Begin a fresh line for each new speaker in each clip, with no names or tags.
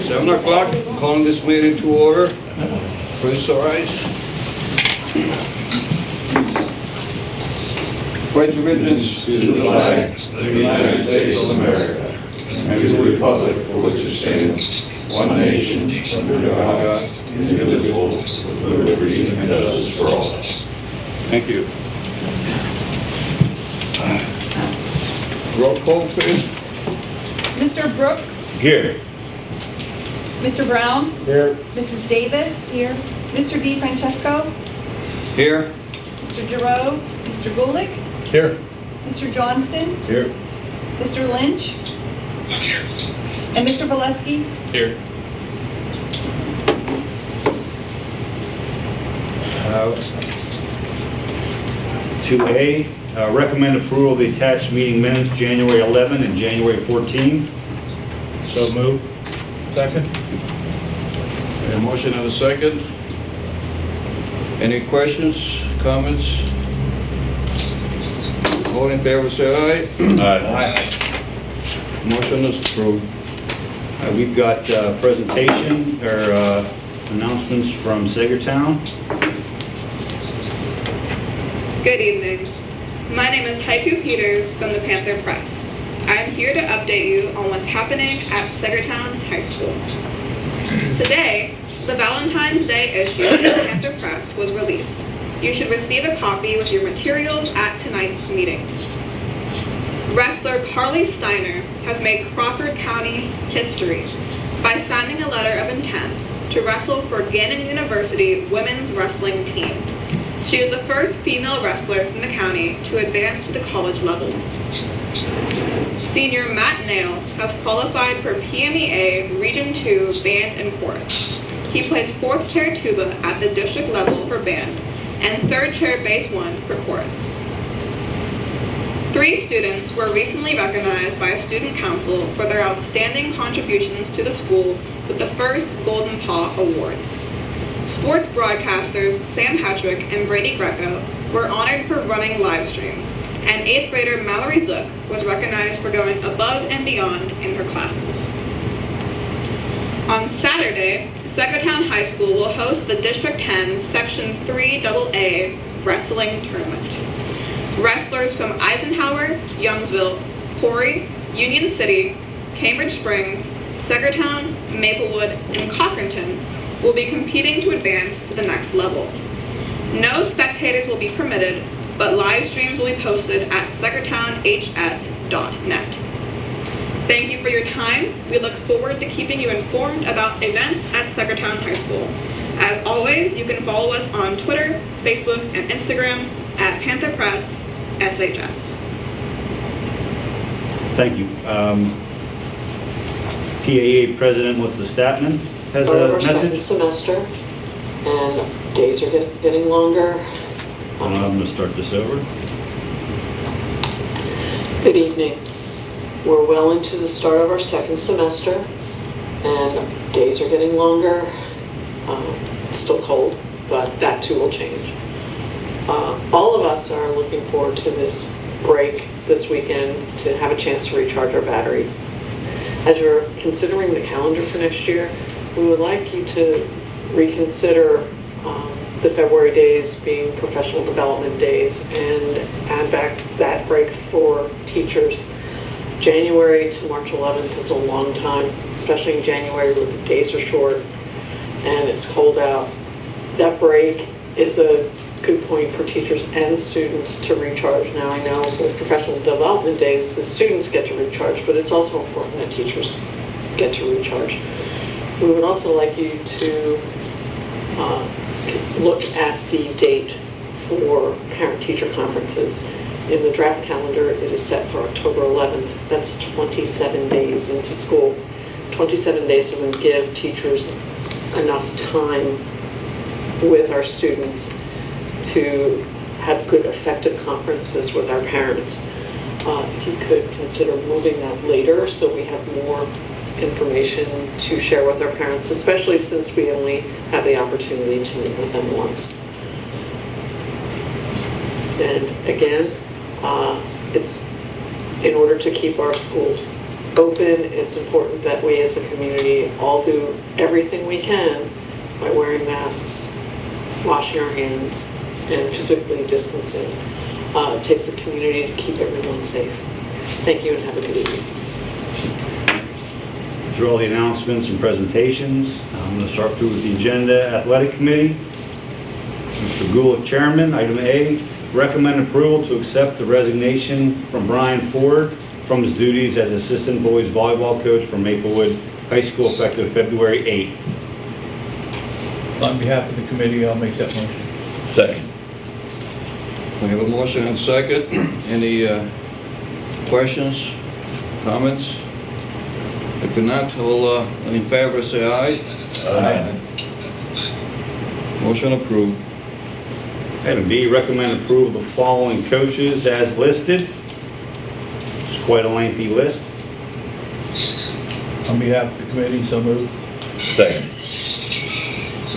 7 o'clock, calling this meeting to order. Please rise. Pledge allegiance
to the flag of the United States of America and to the republic for which it stands, one nation, under God, indivisible, with liberty and justice for all.
Thank you. Roll call, please.
Mr. Brooks?
Here.
Mr. Brown?
Here.
Mrs. Davis? Here. Mr. DeFrancesco?
Here.
Mr. Giroux? Mr. Gulick?
Here.
Mr. Johnston?
Here.
Mr. Lynch?
I'm here.
And Mr. Valesky?
Here.
2A, recommend approval of the attached meeting minutes January 11 and January 14.
So move. Second.
A motion and a second. Any questions, comments? All in favor say aye.
Aye.
Motion is approved.
We've got presentation or announcements from Saggertown.
Good evening. My name is Haiku Peters from the Panther Press. I am here to update you on what's happening at Saggertown High School. Today, the Valentine's Day issue of the Panther Press was released. You should receive a copy with your materials at tonight's meeting. Wrestler Carly Steiner has made Crawford County history by signing a letter of intent to wrestle for Gannon University women's wrestling team. She is the first female wrestler from the county to advance to the college level. Senior Matt Nail has qualified for PMEA Region 2 Band and Chorus. He plays 4th chair tuba at the district level for band and 3rd chair bass 1 for chorus. 3 students were recently recognized by a student council for their outstanding contributions to the school with the first Golden Paw Awards. Sports broadcasters Sam Hetrick and Brady Greco were honored for running live streams, and 8th grader Mallory Zook was recognized for going above and beyond in her classes. On Saturday, Saggertown High School will host the District 10 Section 3AA Wrestling Tournament. Wrestlers from Eisenhower, Youngsville, Corey, Union City, Cambridge Springs, Saggertown, Maplewood, and Cochranton will be competing to advance to the next level. No spectators will be permitted, but live streams will be posted at saggertownhs.net. Thank you for your time. We look forward to keeping you informed about events at Saggertown High School. As always, you can follow us on Twitter, Facebook, and Instagram at Panther Press SHS.
Thank you. PAA President Melissa Statman has a
second
message.
semester, and days are getting longer.
I'm going to start this over.
Good evening. We're well into the start of our second semester, and days are getting longer. It's still cold, but that too will change. All of us are looking forward to this break this weekend to have a chance to recharge our battery. As you're considering the calendar for next year, we would like you to reconsider the February days being professional development days and add back that break for teachers. January to March 11th is a long time, especially in January where the days are short and it's cold out. That break is a good point for teachers and students to recharge. Now I know with professional development days, the students get to recharge, but it's also important that teachers get to recharge. We would also like you to look at the date for parent-teacher conferences. In the draft calendar, it is set for October 11th. That's 27 days into school. 27 days doesn't give teachers enough time with our students to have good, effective conferences with our parents. If you could consider moving that later so we have more information to share with our parents, especially since we only have the opportunity to meet with them once. And again, it's in order to keep our schools open. It's important that we as a community all do everything we can by wearing masks, washing our hands, and physically distancing. It takes a community to keep everyone safe. Thank you and have a good evening.
Those are all the announcements and presentations. I'm going to start through with the agenda. Athletic Committee. Mr. Gulick, Chairman. Item A, recommend approval to accept the resignation from Brian Ford from his duties as assistant boys volleyball coach for Maplewood High School effective February 8th.
On behalf of the committee, I'll make that motion.
Second.
We have a motion and a second. Any questions, comments? If not, all in favor say aye.
Aye.
Motion approved.
Item B, recommend approval of the following coaches as listed. It's quite a lengthy list.
On behalf of the committee, so moved.
Second.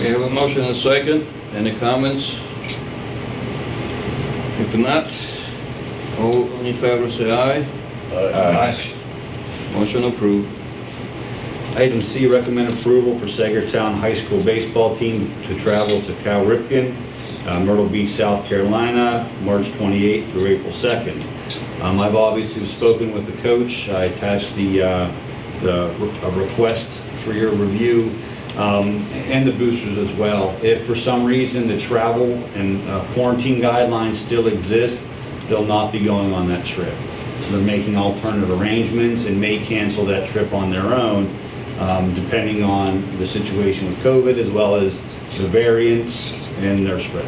We have a motion and a second. Any comments? If not, all in favor say aye.
Aye.
Motion approved.
Item C, recommend approval for Saggertown High School baseball team to travel to Cal Ripken, Myrtle Beach, South Carolina, March 28th through April 2nd. I've obviously spoken with the coach. I attached a request for your review, and the boosters as well. If for some reason the travel and quarantine guidelines still exist, they'll not be going on that trip. So they're making alternative arrangements and may cancel that trip on their own, depending on the situation with COVID as well as the variants and their spread.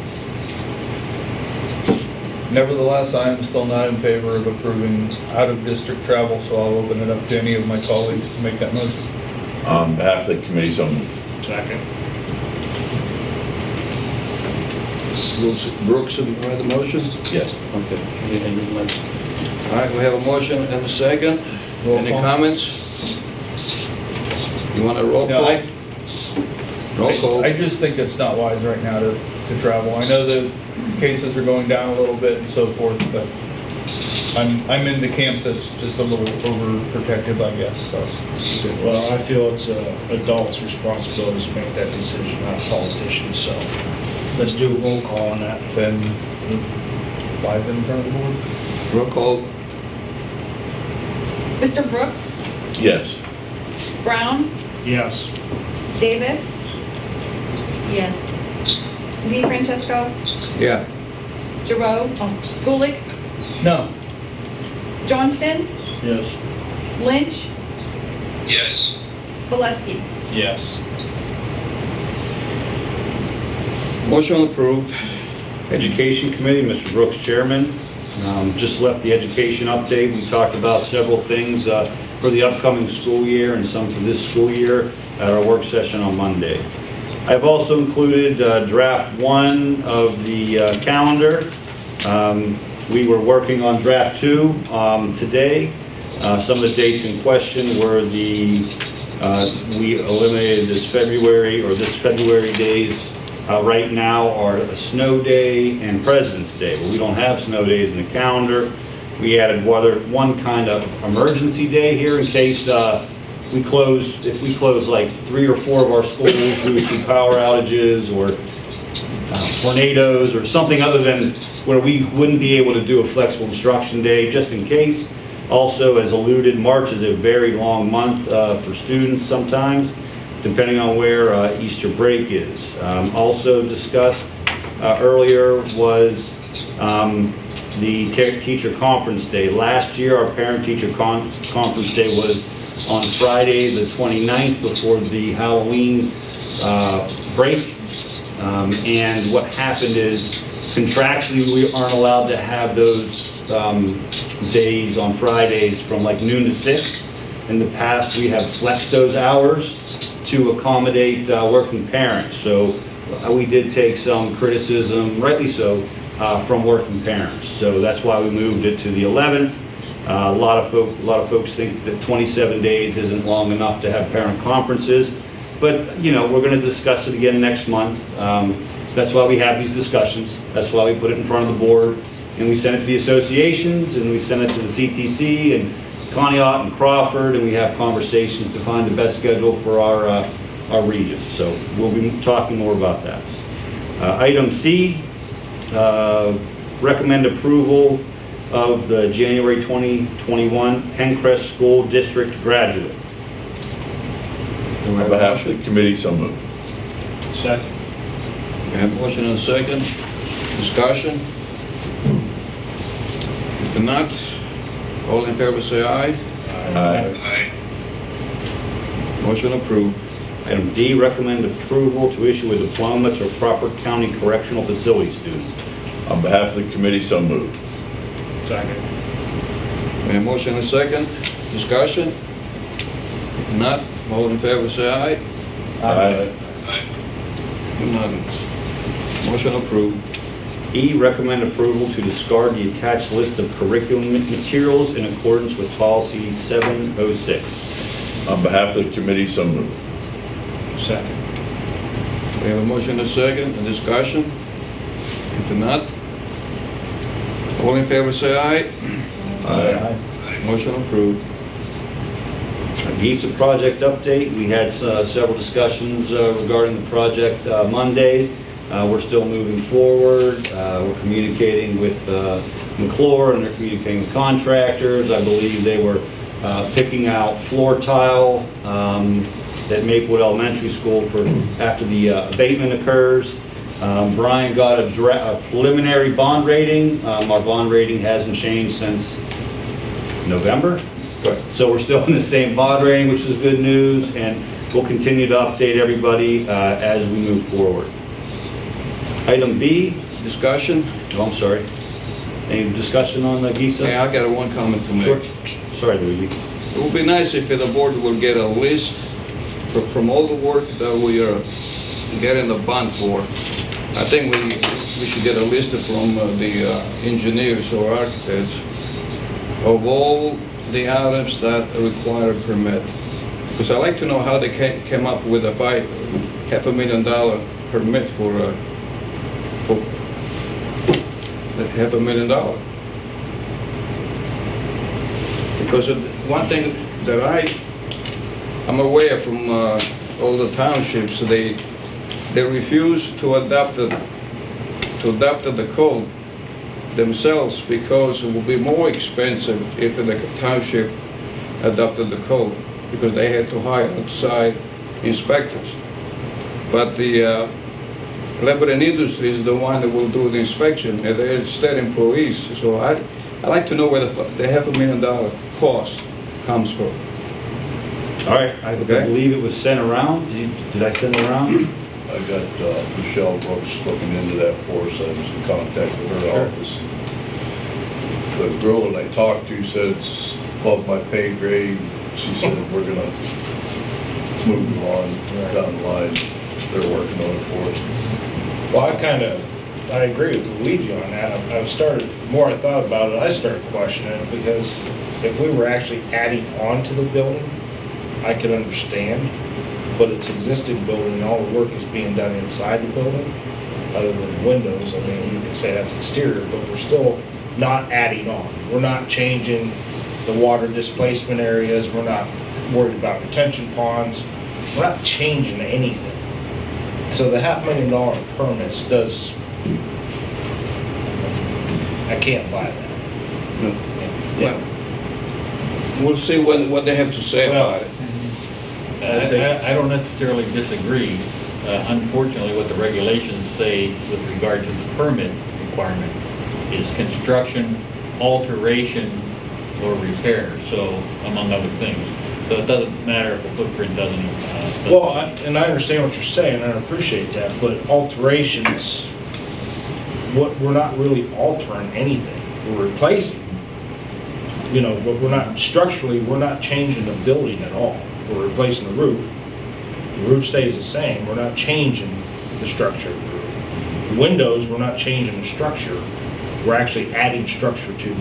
Nevertheless, I am still not in favor of approving out-of-district travel, so I'll open it up to any of my colleagues to make that motion.
On behalf of the committee, so moved.
Second.
Brooks, have you read the motion?
Yes.
Okay. All right, we have a motion and a second.
Roll
Any
call.
comments? You want a roll
No,
call? Roll call.
I just think it's not wise right now to travel. I know the cases are going down a little bit and so forth, but I'm in the camp that's just a little overprotective, I guess, so.
Well, I feel it's adults' responsibility to make that decision, not politicians, so let's do a roll call on that.
Then lies in front of the board.
Roll call.
Mr. Brooks,
Yes.
Brown,
Yes.
Davis,
Yes.
D. Francesco,
Yeah.
Giroux, Gulick,
No.
Johnston,
Yes.
Lynch,
Yes.
Valesky.
Yes.
Motion approved.
Education Committee, Mr. Brooks, Chairman. Just left the education update. We talked about several things for the upcoming school year and some for this school year at our work session on Monday. I've also included draft 1 of the calendar. We were working on draft 2 today. Some of the dates in question were we eliminated this February days. Right now are a snow day and President's Day, but we don't have snow days in the calendar. We added one kind of emergency day here in case if we close like 3 or 4 of our schools due to power outages or tornadoes or something other than where we wouldn't be able to do a flexible instruction day, just in case. Also, as alluded, March is a very long month for students sometimes, depending on where Easter break is. Also discussed earlier was the teacher conference day. Last year, our parent-teacher conference day was on Friday the 29th before the Halloween break. And what happened is contractually we aren't allowed to have those days on Fridays from like noon to 6. In the past, we have flexed those hours to accommodate working parents. So we did take some criticism, rightly so, from working parents. So that's why we moved it to the 11th. A lot of folks think that 27 days isn't long enough to have parent conferences. But, you know, we're going to discuss it again next month. That's why we have these discussions. That's why we put it in front of the board. And we sent it to the associations, and we sent it to the CTC, and Conneaut and Crawford, and we have conversations to find the best schedule for our region. So we'll be talking more about that. Item C, recommend approval of the January 2021 PENNCREST School District graduate.
Do we
On
have a
behalf of
motion?
the committee, so moved.
Second.
We have a motion and a second. Discussion? If not, all in favor say aye.
Aye.
Motion approved.
Item D, recommend approval to issue a diploma to a Crawford County Correctional Facility student.
On behalf of the committee, so moved.
Second.
We have a motion and a second. Discussion? If not, all in favor say aye.
Aye.
Unanimous. Motion approved.
E, recommend approval to discard the attached list of curriculum materials in accordance with policy 706.
On behalf of the committee, so moved.
Second.
We have a motion and a second. A discussion? If not, all in favor say aye.
Aye.
Motion approved.
GISA project update. We had several discussions regarding the project Monday. We're still moving forward. We're communicating with McClure, and they're communicating with contractors. I believe they were picking out floor tile at Maplewood Elementary School for after the abatement occurs. Brian got a preliminary bond rating. Our bond rating hasn't changed since November. So we're still in the same bond rating, which is good news, and we'll continue to update everybody as we move forward. Item B,
Discussion?
oh, I'm sorry. Any discussion on the GISA?
Yeah, I got one comment to make.
Sure. Sorry, Luigi.
It would be nice if the board will get a list from all the work that we are getting the bond for. I think we should get a list from the engineers or architects of all the items that require a permit. Because I like to know how they came up with a $500,000 permit for $500,000. Because one thing that I'm aware from all the townships, they refuse to adopt the code themselves because it would be more expensive if the township adopted the code, because they had to hire outside inspectors. But the Lebanon Industry is the one that will do the inspection, and they're state employees. So I'd like to know where the $500,000 cost comes from.
All right, I believe it was sent around. Did I send it around?
I got Michelle Brooks looking into that for us. I was in contact with her office. The girl that I talked to said it's above my pay grade. She said we're gonna move on down the line. They're working on it for us.
Well, I agree with Luigi on that. I've started, the more I thought about it, I started questioning it, because if we were actually adding on to the building, I could understand, but it's existing building, and all the work is being done inside the building, other than windows. I mean, you can say that's exterior, but we're still not adding on. We're not changing the water displacement areas. We're not worried about retention ponds. We're not changing anything. So the $500,000 permits does, I can't buy that.
Well, we'll see what they have to say about it.
I don't necessarily disagree. Unfortunately, what the regulations say with regard to the permit requirement is construction, alteration, or repair, so among other things. So it doesn't matter if the footprint doesn't.
Well, and I understand what you're saying, and I appreciate that, but alterations, we're not really altering anything. We're replacing, but we're not, structurally, we're not changing the building at all. We're replacing the roof. The roof stays the same. We're not changing the structure of the roof. The windows, we're not changing the structure. We're actually adding structure to the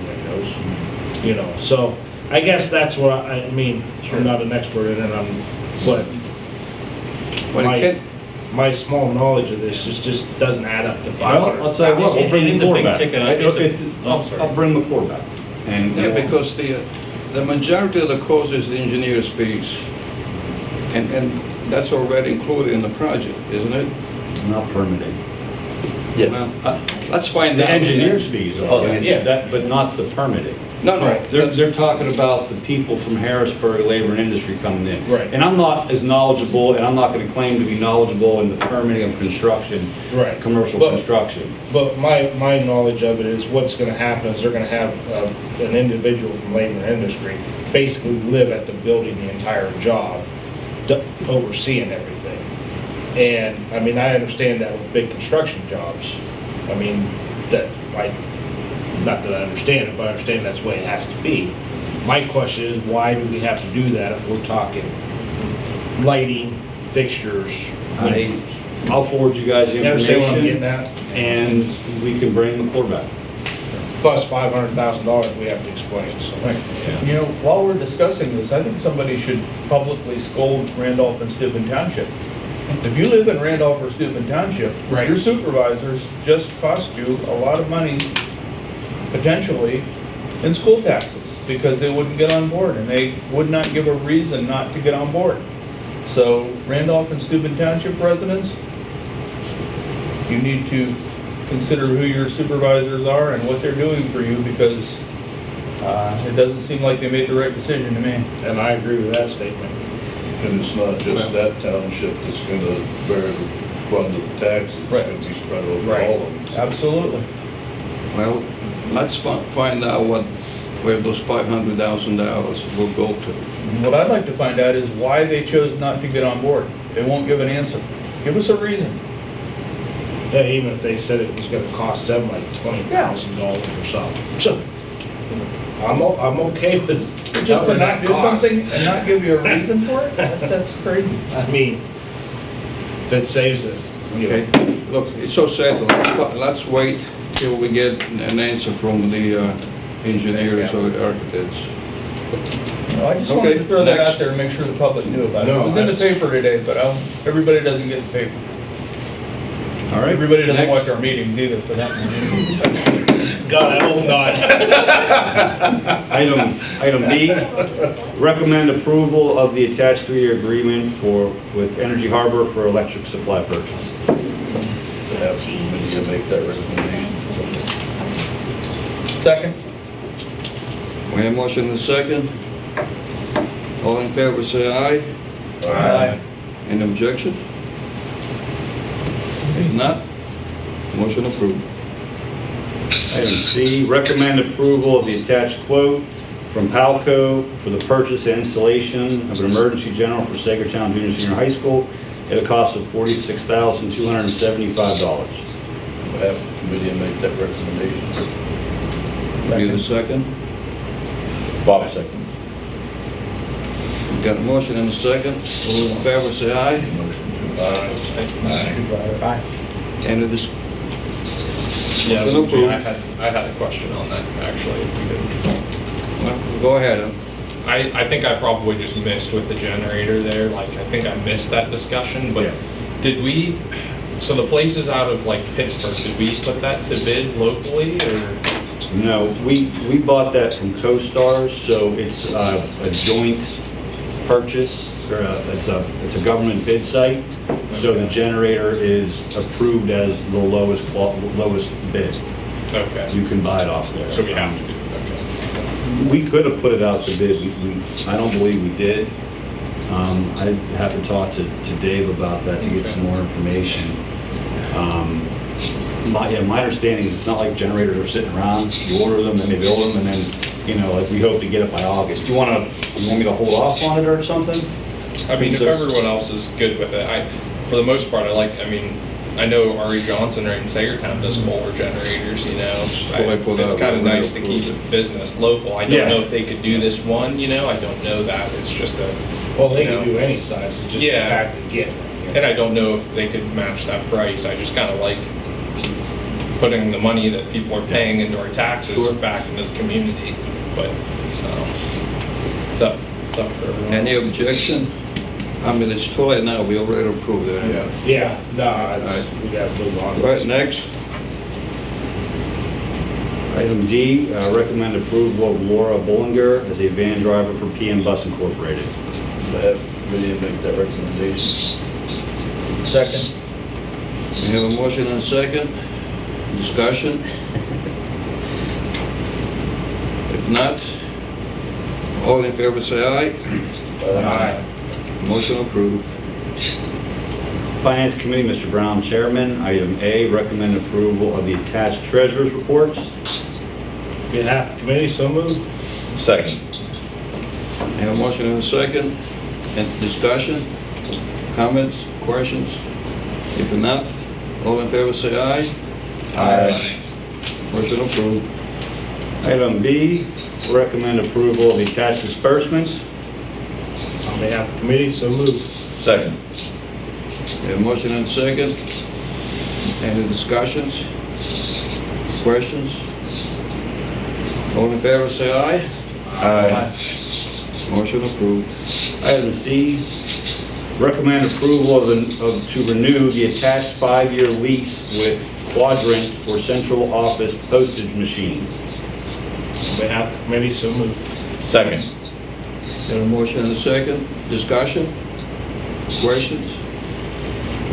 windows, so I guess that's what I mean. Sure. I'm not an expert in it, but my small knowledge of this just doesn't add up to 500.
I'll tell you what, we'll bring McClure back.
I'll
I'll bring McClure back.
Yeah, because the the majority of the cost is the engineer's fees. And that's already included in the project, isn't it?
Not permitting.
Well, let's find
The
out.
engineer's fees are,
Yeah.
that, but not the permitting.
No, no.
They're talking about the people from Harrisburg, labor and industry coming in.
Right.
And I'm not as knowledgeable, and I'm not gonna claim to be knowledgeable in the permitting of construction.
Right.
Commercial
But-
construction.
But my knowledge of it is what's gonna happen is they're gonna have an individual from labor and industry basically live at the building the entire job, overseeing everything. And, I mean, I understand that with big construction jobs. I mean, that, not that I understand it, but I understand that's the way it has to be. My question is, why do we have to do that if we're talking lighting, fixtures, windows?
I'll forward you guys the
You understand what I'm getting
information,
at?
and we can bring the floor back.
Plus $500,000 we have to explain, so.
You know, while we're discussing this, I think somebody should publicly scold Randolph and Steuben Township. If you live in Randolph or Steuben Township,
Right.
your supervisors just cost you a lot of money, potentially, in school taxes, because they wouldn't get on board, and they would not give a reason not to get on board. So Randolph and Steuben Township residents, you need to consider who your supervisors are and what they're doing for you, because it doesn't seem like they made the right decision to me.
And I agree with that statement.
And it's not just that township that's gonna bear the brunt of the taxes.
Right.
It's gonna be spread over
Right.
all of them.
Absolutely.
Well, let's find out where those $500,000 will go to.
What I'd like to find out is why they chose not to get on board. They won't give an answer. Give us a reason.
Yeah, even if they said it was gonna cost them like $20,000 or something. So, I'm okay with.
Just to
covering
not
that
do
cost.
something and not give you a reason for it? That's crazy.
I mean, if it saves it, you know.
Okay, look, it's so settled. Let's wait till we get an answer from the engineers or architects.
You know, I just wanted to
Okay,
throw that
next.
out there and make sure the public knew about it.
No,
It was in the
that's-
paper today, but everybody doesn't get the paper.
All right?
Everybody doesn't
Next.
watch our meetings either, for that matter.
God, I hope not.
Item B, recommend approval of the attached 3-year agreement with Energy Harbor for electric supply purchase.
Have, you make that recommendation.
Second?
We have motion and a second. All in favor, say aye.
Aye.
Any objections? If not, motion approved.
Item C, recommend approval of the attached quote from Palco for the purchase and installation of an emergency general for Saggertown Junior Senior High School at a cost of $46,275.
Have committee make that recommendation.
Need a second?
Bob second.
Got a motion and a second. All in favor, say aye.
Motion to.
Aye.
Any dis-
Yeah,
Motion approved.
I had a question on that, actually, if you could.
Well, go ahead.
I think I probably just missed with the generator there, like, I think I missed that discussion, but
Yeah.
did we, so the place is out of like Pittsburgh, did we put that to bid locally, or?
No, we bought that from CoStars, so it's a joint purchase, or it's a government bid site. So the generator is approved as the lowest bid.
Okay,
You can buy it off there.
so we have to do it, okay.
We could have put it out to bid, I don't believe we did. I'd have to talk to Dave about that to get some more information. My understanding is it's not like generators are sitting around, you order them, then they build them, and then, like we hope to get it by August. You want me to hold off on it or something?
I mean, if
So-
everyone else is good with it, for the most part, I know Ari Johnson right in Saggertown does Kohler generators, It's kind of nice to keep business local. I
Yeah.
don't know if they could do this one, I don't know that. It's just
Well, they
you
can
know.
do any size, it's just the
Yeah.
fact of getting it.
And I don't know if they could match that price. I just kind of like putting the money that people are paying into our taxes
Sure.
back into the community. But it's up for everyone.
Any
else.
objection? I mean, it's too late now, we already approved it.
Yeah.
Yeah, no,
Alright.
we gotta move on.
Right, next.
Item D, recommend approval of Laura Bollinger as a van driver for PM Bus Incorporated.
I have committee make that recommendation.
Second.
We have a motion and a second. Discussion? If not, all in favor say aye.
Aye.
Motion approved.
Finance Committee, Mr. Brown, Chairman. Item A, recommend approval of the attached treasurer's reports.
Behalf of the committee, so moved.
Second.
We have a motion and a second. And discussion? Comments? Questions? If not, all in favor say aye.
Aye.
Motion approved.
Item B, recommend approval of the attached disbursements.
On behalf of the committee, so moved.
Second.
We have a motion and a second. Any discussions? Questions? All in favor say aye.
Aye.
Motion approved.
Item C, recommend approval to renew the attached 5-year lease with Quadrant for central office postage machine.
On behalf of the committee, so moved.
Second.
Got a motion and a second. Discussion? Questions?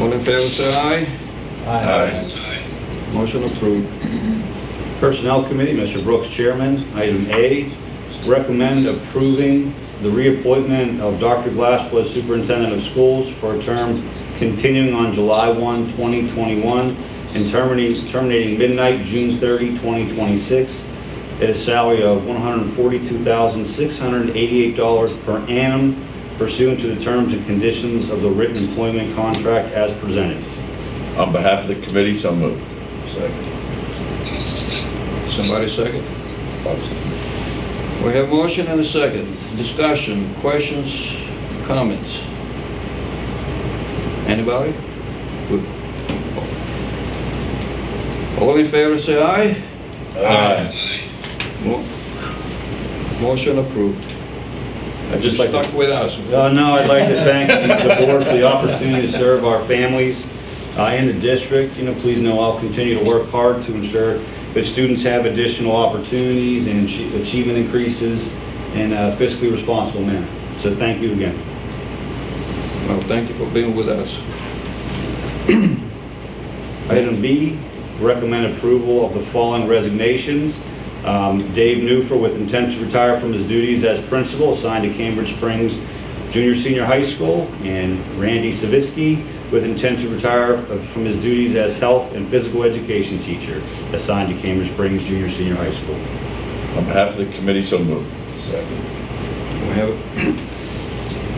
All in favor say aye.
Aye.
Motion approved.
Personnel Committee, Mr. Brooks, Chairman. Item A, recommend approving the reappointment of Dr. Glassblood, Superintendent of Schools, for a term continuing on July 1, 2021, and terminating midnight, June 30, 2026, at a salary of $142,688 per annum, pursuant to the terms and conditions of the written employment contract as presented.
On behalf of the committee, so moved.
Second.
Somebody second? We have a motion and a second. Discussion, questions, comments? Anybody? Good. All in favor say aye.
Aye.
Motion approved.
I'd
Just
just like
stuck with us.
No, I'd like to thank the board for the opportunity to serve our families in the district. You know, please know I'll continue to work hard to ensure that students have additional opportunities and achievement increases in a fiscally responsible manner. So thank you again.
Well, thank you for being with us.
Item B, recommend approval of the following resignations. Dave Newfer, with intent to retire from his duties as principal, assigned to Cambridge Springs Junior Senior High School, and Randy Savitsky, with intent to retire from his duties as health and physical education teacher, assigned to Cambridge Springs Junior Senior High School.
On behalf of the committee, so moved.
Second.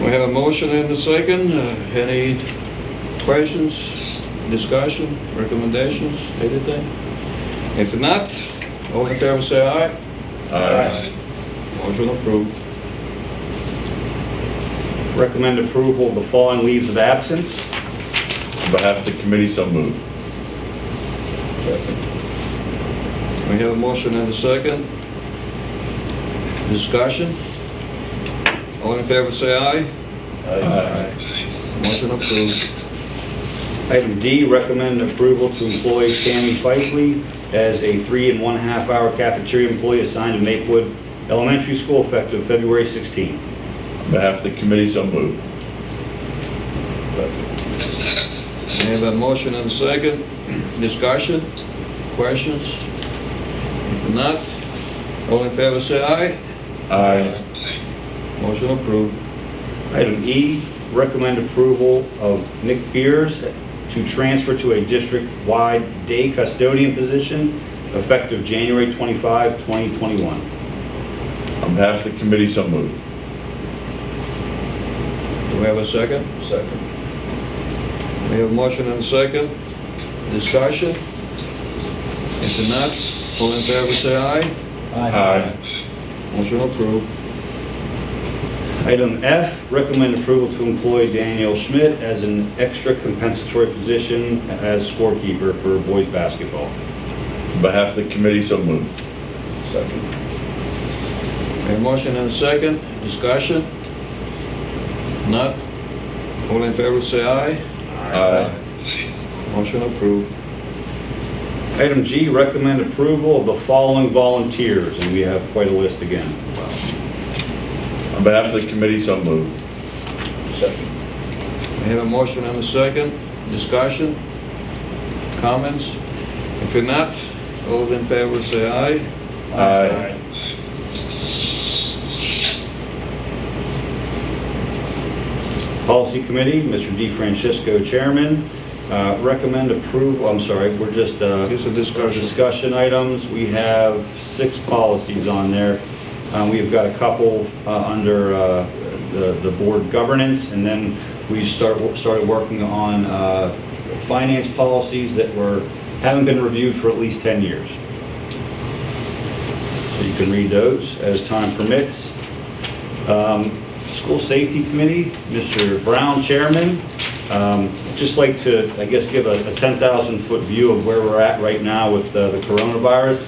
We have a motion and a second. Any questions, discussion, recommendations, anything? If not, all in favor say aye.
Aye.
Motion approved.
Recommend approval of the following leaves of absence.
On behalf of the committee, so moved.
Second. We have a motion and a second. Discussion? All in favor say aye.
Aye.
Motion approved.
Item D, recommend approval to employ Tammy Fikely as a 3.5 hour cafeteria employee assigned to Maplewood Elementary School effective February 16.
On behalf of the committee, so moved.
We have a motion and a second. Discussion? Questions? If not, all in favor say aye.
Aye.
Motion approved.
Item E, recommend approval of Nick Beers to transfer to a district-wide day custodian position effective January 25, 2021.
On behalf of the committee, so moved.
Do we have a second?
Second.
We have a motion and a second. Discussion? If not, all in favor say aye.
Aye.
Motion approved.
Item F, recommend approval to employ Daniel Schmidt as an extra compensatory position as scorekeeper for boys basketball.
On behalf of the committee, so moved.
Second.
We have a motion and a second. Discussion? Not? All in favor say aye.
Aye.
Motion approved.
Item G, recommend approval of the following volunteers, and we have quite a list again.
On behalf of the committee, so moved.
Second.
We have a motion and a second. Discussion? Comments? If not, all in favor say aye.
Aye.
Policy Committee, Mr. DeFrancisco, Chairman. Recommend approval, I'm sorry, we're just
Just a discussion.
discussion items. We have 6 policies on there. We've got a couple under the board governance, and then we started working on finance policies that haven't been reviewed for at least 10 years. So you can read those as time permits. School Safety Committee, Mr. Brown, Chairman. Just like to, I guess, give a 10,000-foot view of where we're at right now with the coronavirus.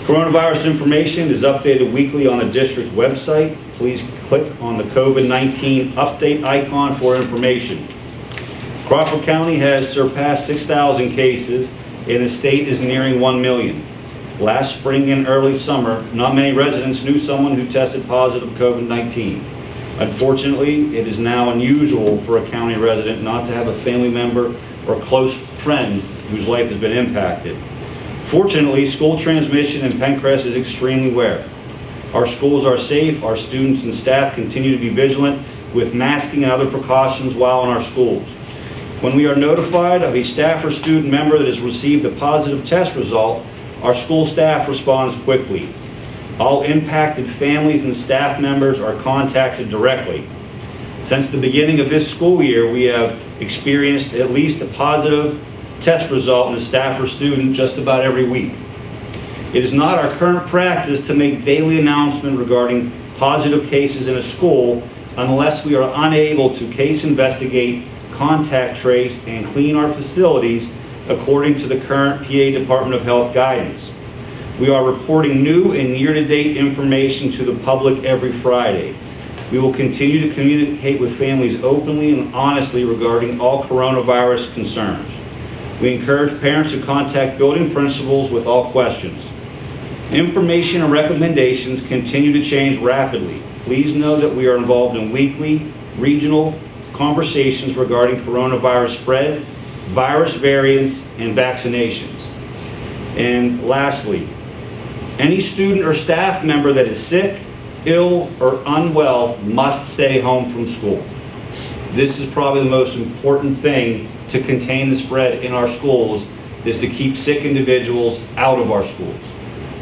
Coronavirus information is updated weekly on the district website. Please click on the COVID-19 update icon for information. Crawford County has surpassed 6,000 cases, and the state is nearing 1 million. Last spring and early summer, not many residents knew someone who tested positive COVID-19. Unfortunately, it is now unusual for a county resident not to have a family member or close friend whose life has been impacted. Fortunately, school transmission in PENNCREST is extremely rare. Our schools are safe, our students and staff continue to be vigilant with masking and other precautions while in our schools. When we are notified of a staff or student member that has received a positive test result, our school staff responds quickly. All impacted families and staff members are contacted directly. Since the beginning of this school year, we have experienced at least a positive test result in a staff or student just about every week. It is not our current practice to make daily announcement regarding positive cases in a school unless we are unable to case investigate, contact trace, and clean our facilities according to the current PA Department of Health guidance. We are reporting new and year-to-date information to the public every Friday. We will continue to communicate with families openly and honestly regarding all coronavirus concerns. We encourage parents to contact building principals with all questions. Information and recommendations continue to change rapidly. Please know that we are involved in weekly, regional conversations regarding coronavirus spread, virus variants, and vaccinations. And lastly, any student or staff member that is sick, ill, or unwell must stay home from school. This is probably the most important thing to contain the spread in our schools, is to keep sick individuals out of our schools.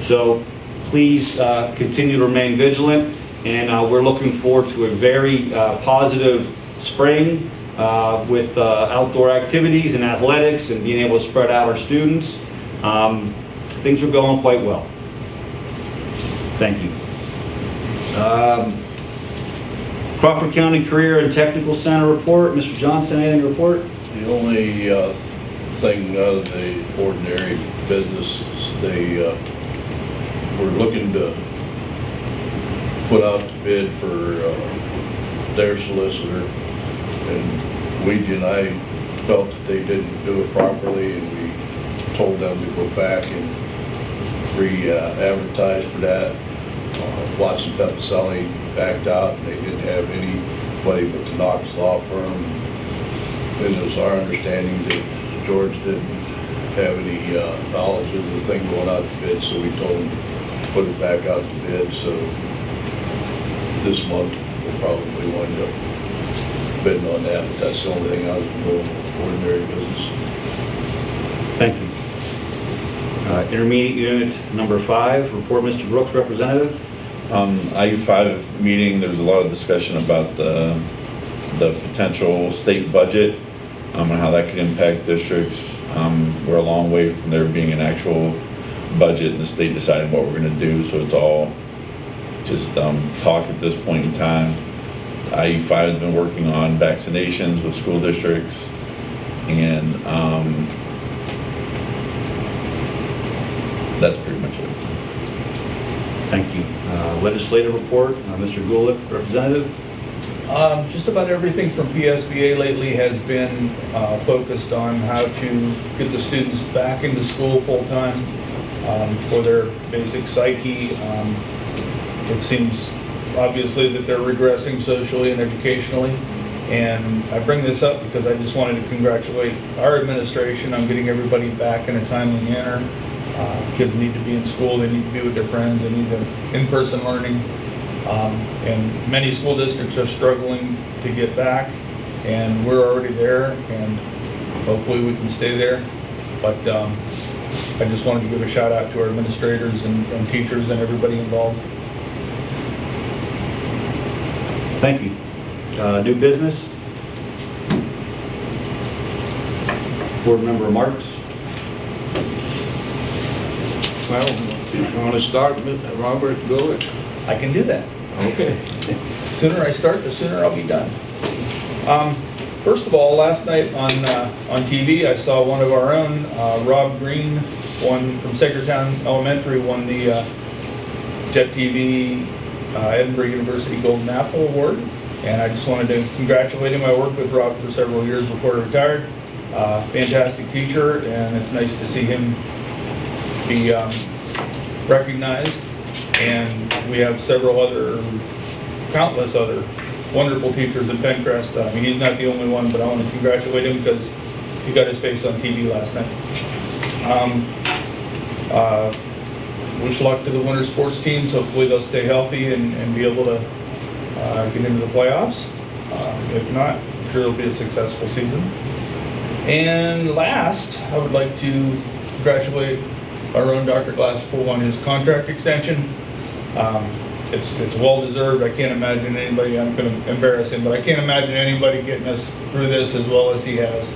So please continue to remain vigilant, and we're looking forward to a very positive spring with outdoor activities and athletics and being able to spread out our students. Things are going quite well. Thank you. Crawford County Career and Technical Center report. Mr. Johnson, anything to report?
The only thing out of the ordinary business is they were looking to put out the bid for their solicitor, and Ouija and I felt that they didn't do it properly, and we told them to go back and re-advertise for that. Watson Petroselli backed out, and they didn't have anybody but the Knox Law Firm. And it was our understanding that George didn't have any knowledge of the thing going out to bid, so we told him to put it back out to bid. So this month we'll probably wind up bidding on that, but that's the only thing I was doing ordinary business.
Thank you. Intermediate Unit number 5, report Mr. Brooks, representative.
IU5 meeting, there was a lot of discussion about the potential state budget and how that could impact districts. We're a long way from there being an actual budget and the state deciding what we're going to do, so it's all just talk at this point in time. IU5 has been working on vaccinations with school districts, and that's pretty much it.
Thank you. Legislative report, Mr. Gulick, representative.
Just about everything from PSBA lately has been focused on how to get the students back into school full-time for their basic psyche. It seems obviously that they're regressing socially and educationally. And I bring this up because I just wanted to congratulate our administration on getting everybody back in a timely manner. Kids need to be in school, they need to be with their friends, they need the in-person learning. And many school districts are struggling to get back, and we're already there, and hopefully we can stay there. But I just wanted to give a shout out to our administrators and teachers and everybody involved.
Thank you. New business? Board member remarks?
Well, you want to start, Robert Gulick?
I can do that.
Okay.
Sooner I start, the sooner I'll be done. First of all, last night on TV, I saw one of our own, Rob Green, one from Saggertown Elementary, won the Jet TV Edinburgh University Golden Apple Award. And I just wanted to congratulate him. I worked with Rob for several years before he retired. Fantastic teacher, and it's nice to see him be recognized. And we have countless other wonderful teachers at PENNCREST. I mean, he's not the only one, but I want to congratulate him because he got his face on TV last night. Wish luck to the winter sports teams. Hopefully they'll stay healthy and be able to get into the playoffs. If not, I'm sure it'll be a successful season. And last, I would like to congratulate our own Dr. Glasspool on his contract extension. It's well deserved. I can't imagine anybody, I'm going to embarrass him, but I can't imagine anybody getting us through this as well as he has.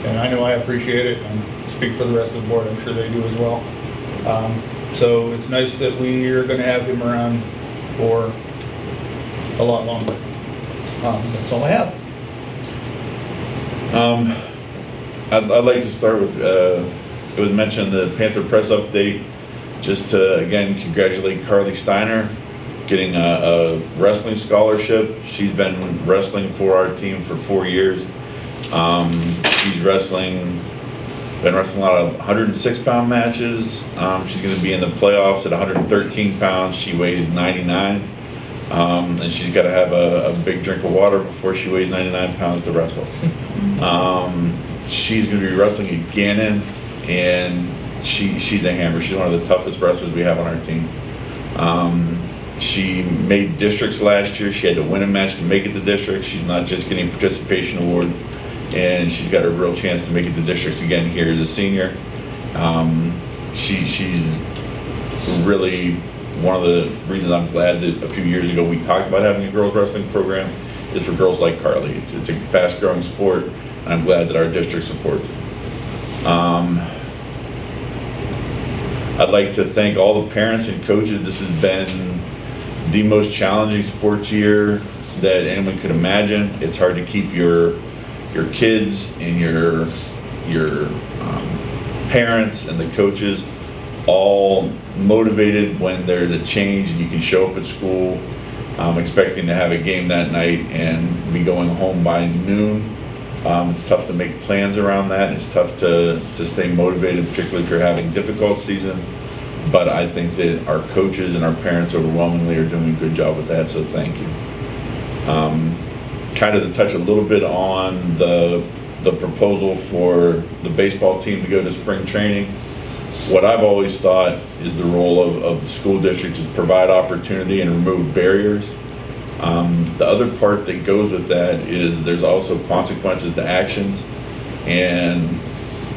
And I know I appreciate it, and speak for the rest of the board, I'm sure they do as well. So it's nice that we are going to have him around for a lot longer. That's all I have.
I'd like to start with, it was mentioned the Panther Press update, just to, again, congratulate Carly Steiner, getting a wrestling scholarship. She's been wrestling for our team for 4 years. She's been wrestling a lot of 106-pound matches. She's going to be in the playoffs at 113 pounds. She weighs 99. And she's got to have a big drink of water before she weighs 99 pounds to wrestle. She's going to be wrestling at Gannon, and she's a hammer. She's one of the toughest wrestlers we have on our team. She made districts last year. She had to win a match to make it to districts. She's not just getting a participation award, and she's got a real chance to make it to districts again here as a senior. She's really one of the reasons I'm glad that a few years ago we talked about having a girls wrestling program is for girls like Carly. It's a fast-growing sport, and I'm glad that our district supports it. I'd like to thank all the parents and coaches. This has been the most challenging sports year that anyone could imagine. It's hard to keep your kids and your parents and the coaches all motivated when there's a change and you can show up at school expecting to have a game that night and be going home by noon. It's tough to make plans around that. It's tough to stay motivated, particularly if you're having difficult season. But I think that our coaches and our parents overwhelmingly are doing a good job with that, so thank you. Kind of to touch a little bit on the proposal for the baseball team to go to spring training. What I've always thought is the role of the school district is provide opportunity and remove barriers. The other part that goes with that is there's also consequences to actions. And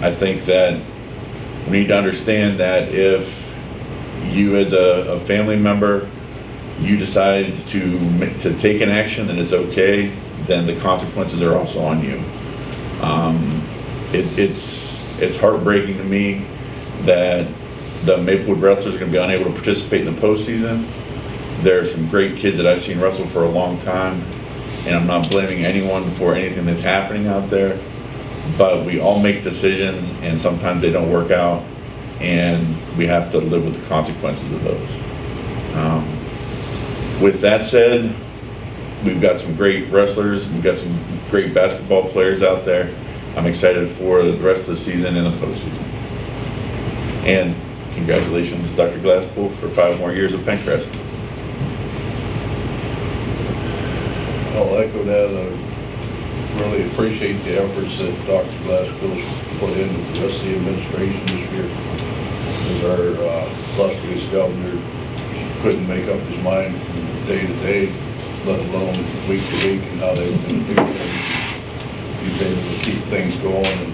I think that we need to understand that if you as a family member, you decide to take an action and it's okay, then the consequences are also on you. It's heartbreaking to me that the Maplewood wrestlers are going to be unable to participate in the postseason. There are some great kids that I've seen wrestle for a long time, and I'm not blaming anyone for anything that's happening out there, but we all make decisions and sometimes they don't work out, and we have to live with the consequences of those. With that said, we've got some great wrestlers, we've got some great basketball players out there. I'm excited for the rest of the season and the postseason. And congratulations, Dr. Glasspool, for 5 more years of PENNCREST.
I'll echo that. I really appreciate the efforts that Dr. Glasspool put in with the rest of the administration this year. As our illustrious governor couldn't make up his mind from day to day, let alone week to week, and how they were going to do things. He's able to keep things going, and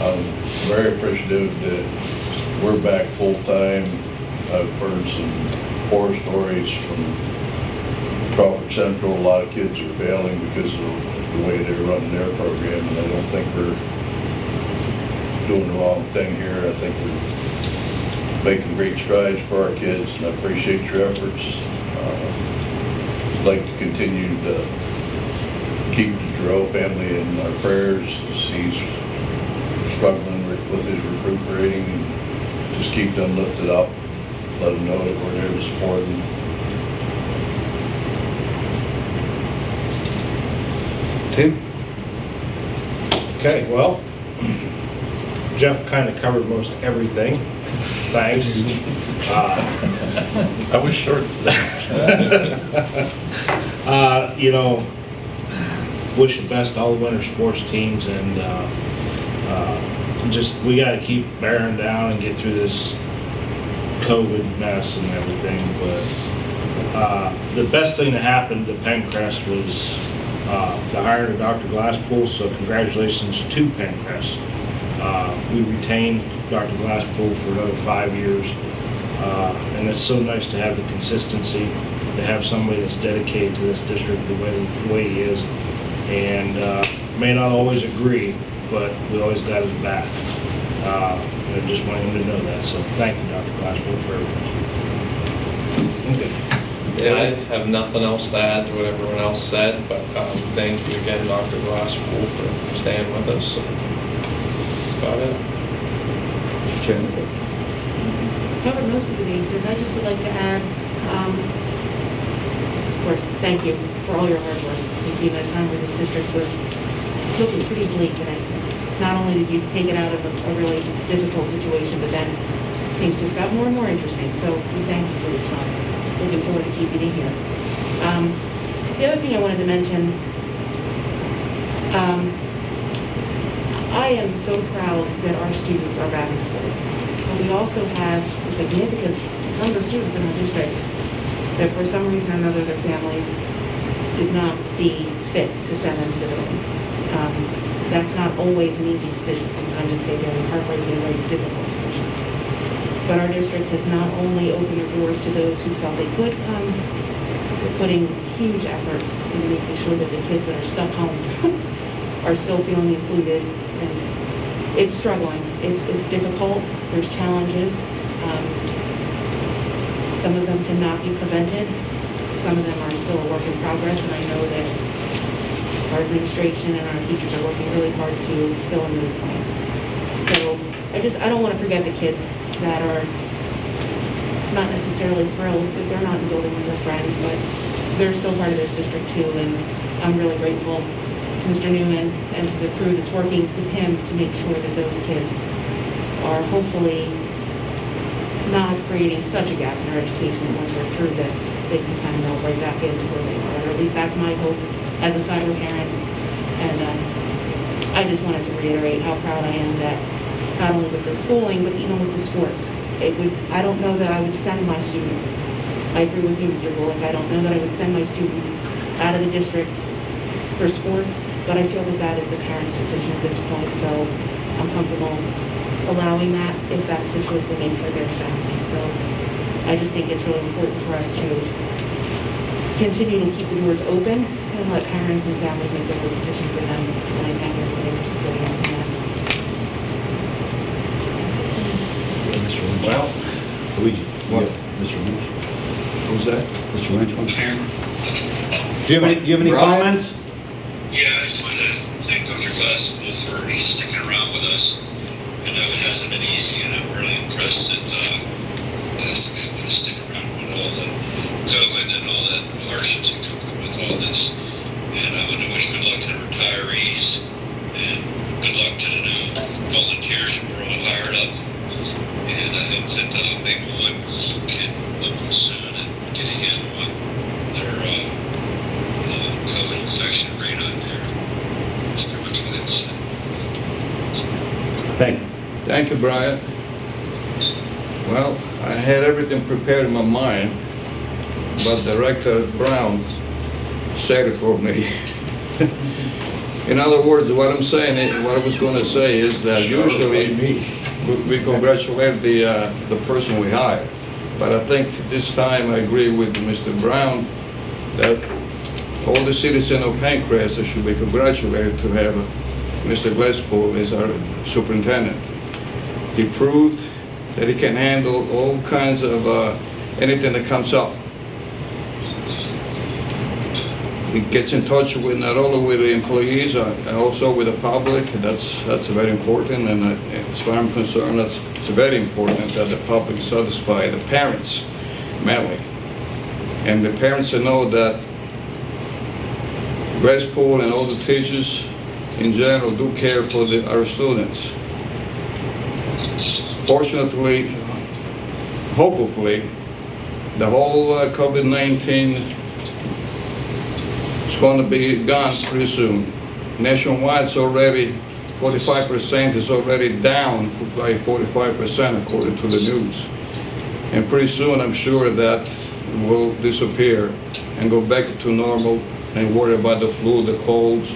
I'm very appreciative that we're back full-time. I've heard some horror stories from Crawford Central. A lot of kids are failing because of the way they're running their program, and I don't think we're doing the wrong thing here. I think we're making great strides for our kids, and I appreciate your efforts. I'd like to continue to keep the Jarrell family in our prayers as he's struggling with his recuperating, and just keep them lifted up, let them know that we're there to support them.
Tim?
Okay, well, Jeff kind of covered most everything. Thanks.
I was short.
You know, wish the best to all the winter sports teams, and just we got to keep bearing down and get through this COVID mess and everything. But the best thing that happened to PENNCREST was the hiring of Dr. Glasspool, so congratulations to PENNCREST. We retained Dr. Glasspool for another 5 years, and it's so nice to have the consistency, to have somebody that's dedicated to this district the way he is, and may not always agree, but we always got his back. And I just want him to know that, so thank you, Dr. Glasspool, for everything. Okay.
Yeah, I have nothing else to add to what everyone else said, but thank you again, Dr. Glasspool, for staying with us. That's about it.
Covered most of the bases. I just would like to add, of course, thank you for all your hard work. Thank you at a time where this district was looking pretty bleak, and not only did you take it out of a really difficult situation, but then things just got more and more interesting. So we thank you for your time. Looking forward to keeping it here. The other thing I wanted to mention, I am so proud that our students are back in school. But we also have a significant number of students in our district that for some reason or another their families did not see fit to send them to the building. That's not always an easy decision. Sometimes it's a very heartbreaking and very difficult decision. But our district has not only opened their doors to those who felt they could come, we're putting huge efforts into making sure that the kids that are stuck home are still feeling included. And it's struggling. It's difficult. There's challenges. Some of them cannot be prevented. Some of them are still a work in progress, and I know that our administration and our teachers are working really hard to fill in those blanks. So I don't want to forget the kids that are not necessarily thrilled that they're not in the building with their friends, but they're still part of this district too, and I'm really grateful to Mr. Newman and to the crew that's working with him to make sure that those kids are hopefully not creating such a gap in their education that once they're through this, they can kind of melt right back into where they are, or at least that's my hope as a cyber parent. And I just wanted to reiterate how proud I am that not only with the schooling, but even with the sports. I don't know that I would send my student. I agree with you, Mr. Bullock. I don't know that I would send my student out of the district for sports, but I feel that that is the parent's decision at this point. So I'm comfortable allowing that if that's the choice they make for their family. So I just think it's really important for us to continue to keep the doors open and let parents and families make their own decision for them. And I thank everybody for supporting us in that.
Well, Luigi, what? Mr. Lynch?
Who's that?
Mr. Lynch, one second. Do you have any
Brian?
comments?
Yeah, I just wanted to thank Dr. Glasspool for sticking around with us. I know it hasn't been easy, and I'm really impressed that some people to stick around with all the COVID and all that hardships you come with call this. And I want to wish good luck to the retirees and good luck to the new volunteers who are all hired up. And I hope that Maplewood can open soon and get a handle on their COVID infection rate on there. That's pretty much what I have to say.
Thank you.
Thank you, Brian. Well, I had everything prepared in my mind, but Director Brown said it for me. In other words, what I'm saying, what I was going to say is that usually we congratulate the person we hire. But I think this time I agree with Mr. Brown that all the citizens of PENNCREST should be congratulated to have Mr. Glasspool as our superintendent. He proved that he can handle all kinds of anything that comes up. He gets in touch with not only with the employees, also with the public. That's very important, and as far as I'm concerned, it's very important that the public satisfy the parents mainly, and the parents to know that Glasspool and all the teachers in general do care for our students. Fortunately, hopefully, the whole COVID-19 is going to be gone pretty soon. Nationwide, it's already 45% is already down by 45% according to the news. And pretty soon, I'm sure that will disappear and go back to normal and worry about the flu, the colds,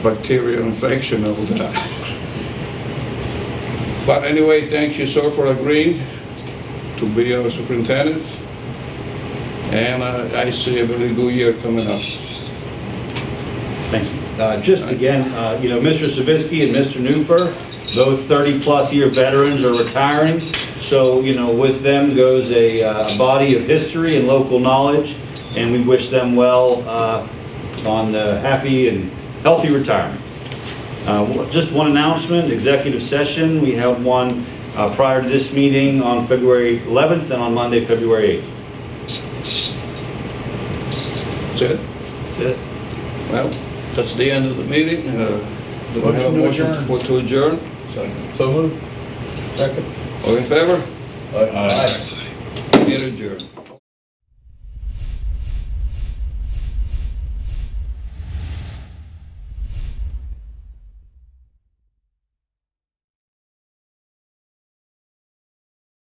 bacterial infection, all that. But anyway, thank you, sir, for agreeing to be our superintendent. And I see a very good year coming up.
Thank you. Just again, Mr. Savitsky and Mr. Newfer, both 30-plus year veterans are retiring. So, with them goes a body of history and local knowledge, and we wish them well on happy and healthy retirement. Just one announcement, executive session. We have one prior to this meeting on February 11th and on Monday, February 8th.
That's it?
That's it.
Well, that's the end of the meeting. Do we have a motion to adjourn?
So moved. Second.
All in favor?
Aye.
Meeting adjourned.